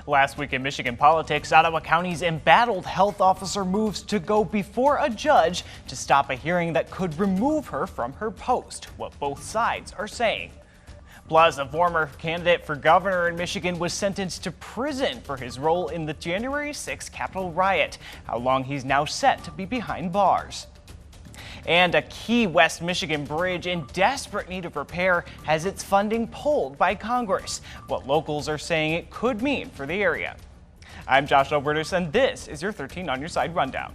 Last week in Michigan politics, Ottawa County's embattled health officer moves to go before a judge to stop a hearing that could remove her from her post, what both sides are saying. Plus, a former candidate for governor in Michigan was sentenced to prison for his role in the January 6th Capitol riot, how long he's now set to be behind bars. And a key West Michigan bridge in desperate need of repair has its funding pulled by Congress, what locals are saying it could mean for the area. I'm Josh Alburtus, and this is your 13 on your side rundown.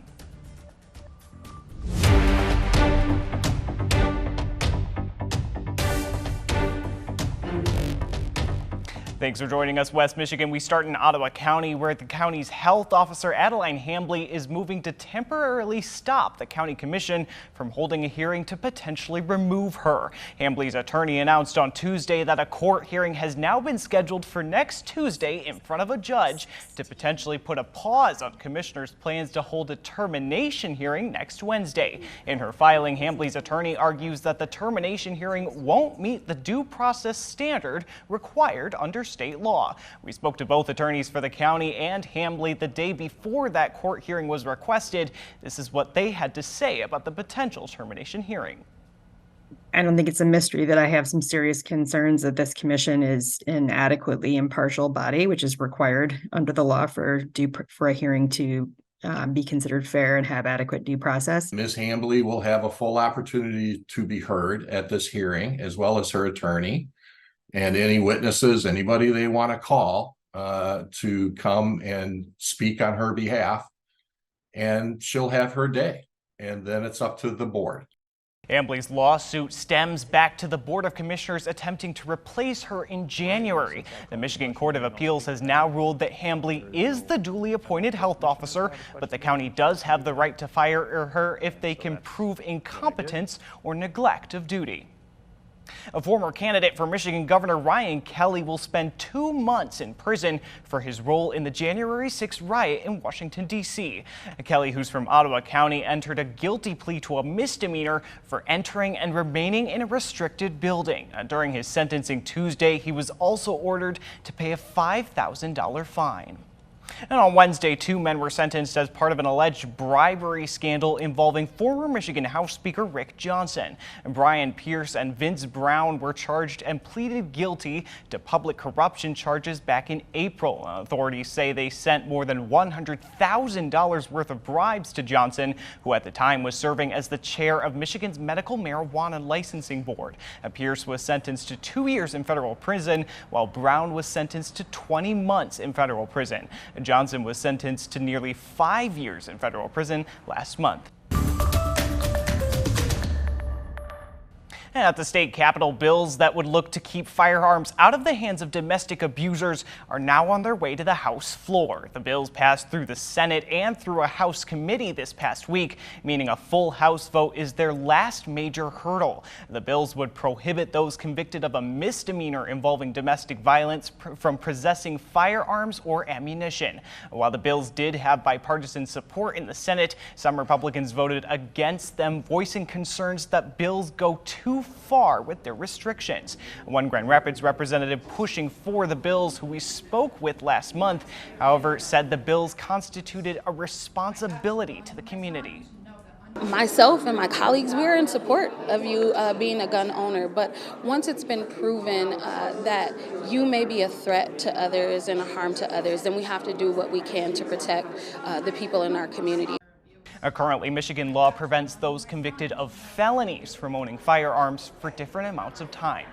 Thanks for joining us, West Michigan. We start in Ottawa County, where the county's health officer, Adeline Hambly, is moving to temporarily stop the county commission from holding a hearing to potentially remove her. Hambly's attorney announced on Tuesday that a court hearing has now been scheduled for next Tuesday in front of a judge to potentially put a pause on commissioners' plans to hold a termination hearing next Wednesday. In her filing, Hambly's attorney argues that the termination hearing won't meet the due process standard required under state law. We spoke to both attorneys for the county and Hambly the day before that court hearing was requested. This is what they had to say about the potential termination hearing. I don't think it's a mystery that I have some serious concerns that this commission is an adequately impartial body, which is required under the law for a hearing to be considered fair and have adequate due process. Ms. Hambly will have a full opportunity to be heard at this hearing, as well as her attorney and any witnesses, anybody they want to call to come and speak on her behalf. And she'll have her day, and then it's up to the board. Hambly's lawsuit stems back to the Board of Commissioners attempting to replace her in January. The Michigan Court of Appeals has now ruled that Hambly is the duly appointed health officer, but the county does have the right to fire her if they can prove incompetence or neglect of duty. A former candidate for Michigan Governor Ryan Kelly will spend 2 months in prison for his role in the January 6th riot in Washington, D.C. Kelly, who's from Ottawa County, entered a guilty plea to a misdemeanor for entering and remaining in a restricted building. During his sentencing Tuesday, he was also ordered to pay a $5,000 fine. And on Wednesday, 2 men were sentenced as part of an alleged bribery scandal involving former Michigan House Speaker Rick Johnson. Brian Pierce and Vince Brown were charged and pleaded guilty to public corruption charges back in April. Authorities say they sent more than $100,000 worth of bribes to Johnson, who at the time was serving as the chair of Michigan's Medical Marijuana Licensing Board. Pierce was sentenced to 2 years in federal prison, while Brown was sentenced to 20 months in federal prison. Johnson was sentenced to nearly 5 years in federal prison last month. And at the state capitol, bills that would look to keep firearms out of the hands of domestic abusers are now on their way to the House floor. The bills passed through the Senate and through a House committee this past week, meaning a full House vote is their last major hurdle. The bills would prohibit those convicted of a misdemeanor involving domestic violence from possessing firearms or ammunition. While the bills did have bipartisan support in the Senate, some Republicans voted against them, voicing concerns that bills go too far with their restrictions. One Grand Rapids representative pushing for the bills, who we spoke with last month, however, said the bills constituted a responsibility to the community. Myself and my colleagues, we're in support of you being a gun owner, but once it's been proven that you may be a threat to others and a harm to others, then we have to do what we can to protect the people in our community. Currently, Michigan law prevents those convicted of felonies from owning firearms for different amounts of time.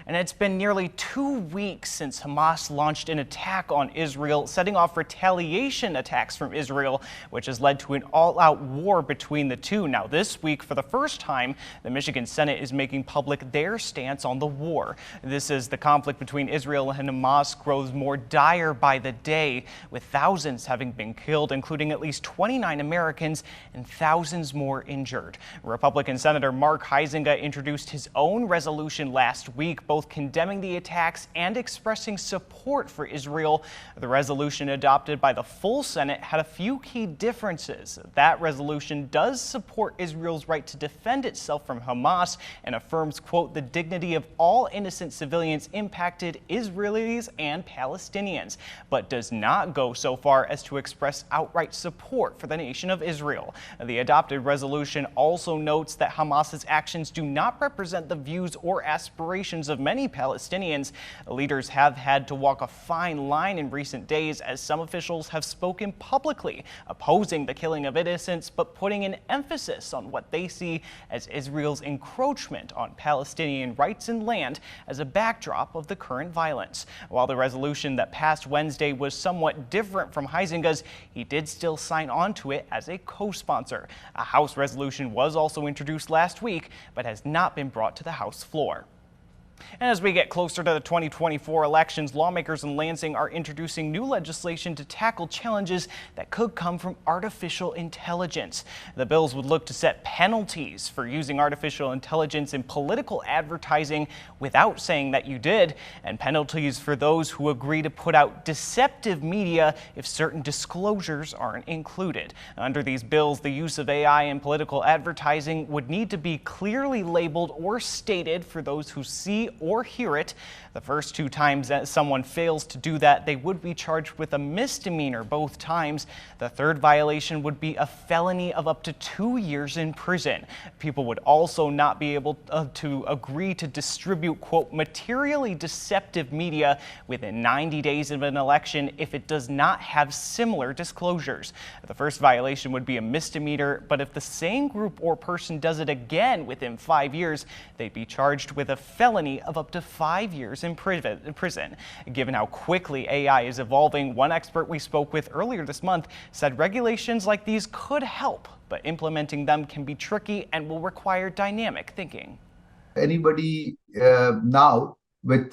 And it's been nearly 2 weeks since Hamas launched an attack on Israel, setting off retaliation attacks from Israel, which has led to an all-out war between the two. Now, this week, for the first time, the Michigan Senate is making public their stance on the war. This is the conflict between Israel and Hamas grows more dire by the day, with thousands having been killed, including at least 29 Americans and thousands more injured. Republican Senator Mark Huizenga introduced his own resolution last week, both condemning the attacks and expressing support for Israel. The resolution adopted by the full Senate had a few key differences. That resolution does support Israel's right to defend itself from Hamas and affirms, quote, the dignity of all innocent civilians impacted, Israelis and Palestinians, but does not go so far as to express outright support for the nation of Israel. The adopted resolution also notes that Hamas's actions do not represent the views or aspirations of many Palestinians. Leaders have had to walk a fine line in recent days as some officials have spoken publicly opposing the killing of innocents, but putting an emphasis on what they see as Israel's encroachment on Palestinian rights and land as a backdrop of the current violence. While the resolution that passed Wednesday was somewhat different from Huizenga's, he did still sign on to it as a co-sponsor. A House resolution was also introduced last week, but has not been brought to the House floor. And as we get closer to the 2024 elections, lawmakers in Lansing are introducing new legislation to tackle challenges that could come from artificial intelligence. The bills would look to set penalties for using artificial intelligence in political advertising without saying that you did, and penalties for those who agree to put out deceptive media if certain disclosures aren't included. Under these bills, the use of AI in political advertising would need to be clearly labeled or stated for those who see or hear it. The first two times that someone fails to do that, they would be charged with a misdemeanor both times. The third violation would be a felony of up to 2 years in prison. People would also not be able to agree to distribute, quote, materially deceptive media within 90 days of an election if it does not have similar disclosures. The first violation would be a misdemeanor, but if the same group or person does it again within 5 years, they'd be charged with a felony of up to 5 years in prison. Given how quickly AI is evolving, one expert we spoke with earlier this month said regulations like these could help, but implementing them can be tricky and will require dynamic thinking. Anybody now with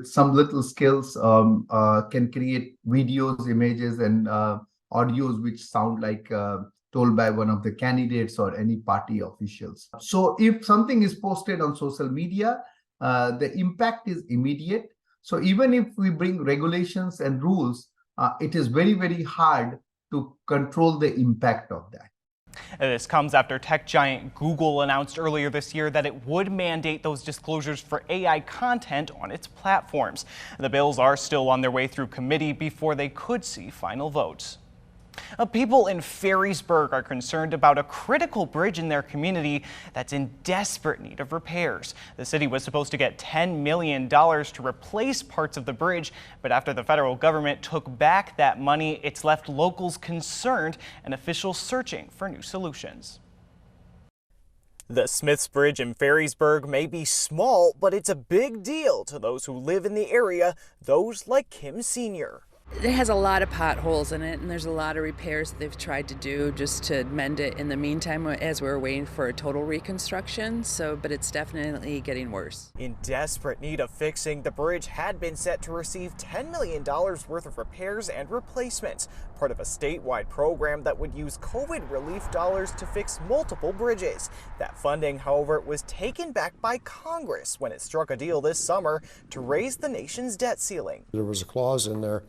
some little skills can create videos, images, and audios which sound like told by one of the candidates or any party officials. So if something is posted on social media, the impact is immediate. So even if we bring regulations and rules, it is very, very hard to control the impact of that. This comes after tech giant Google announced earlier this year that it would mandate those disclosures for AI content on its platforms. The bills are still on their way through committee before they could see final votes. People in Ferrysburg are concerned about a critical bridge in their community that's in desperate need of repairs. The city was supposed to get $10 million to replace parts of the bridge, but after the federal government took back that money, it's left locals concerned and officials searching for new solutions. The Smiths Bridge in Ferrysburg may be small, but it's a big deal to those who live in the area, those like Kim Sr. It has a lot of potholes in it, and there's a lot of repairs that they've tried to do just to mend it in the meantime as we're waiting for a total reconstruction. But it's definitely getting worse. In desperate need of fixing, the bridge had been set to receive $10 million worth of repairs and replacements, part of a statewide program that would use COVID relief dollars to fix multiple bridges. That funding, however, was taken back by Congress when it struck a deal this summer to raise the nation's debt ceiling. There was a clause in there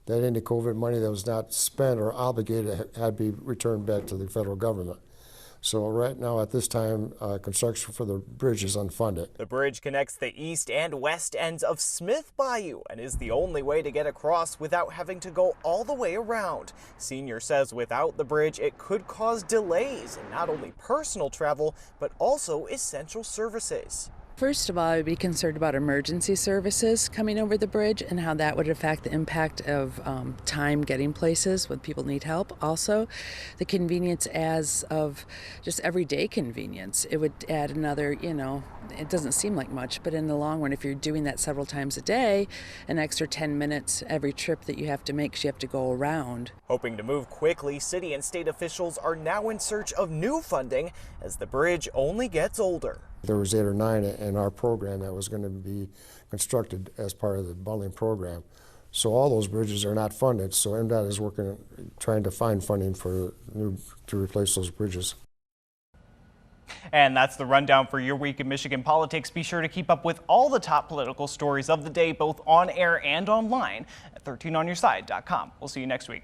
that any COVID money that was not spent or obligated had to be returned back to the federal government. So right now at this time, construction for the bridge is unfunded. The bridge connects the east and west ends of Smith Bayou and is the only way to get across without having to go all the way around. Senior says without the bridge, it could cause delays in not only personal travel, but also essential services. First of all, I would be concerned about emergency services coming over the bridge and how that would affect the impact of time getting places when people need help. Also, the convenience as of just everyday convenience. It would add another, it doesn't seem like much, but in the long run, if you're doing that several times a day, an extra 10 minutes every trip that you have to make because you have to go around. Hoping to move quickly, city and state officials are now in search of new funding as the bridge only gets older. There was 8 or 9 in our program that was going to be constructed as part of the bundling program. So all those bridges are not funded. So MDOT is trying to find funding to replace those bridges. And that's the rundown for your week in Michigan politics. Be sure to keep up with all the top political stories of the day, both on air and online at 13onyourside.com. We'll see you next week.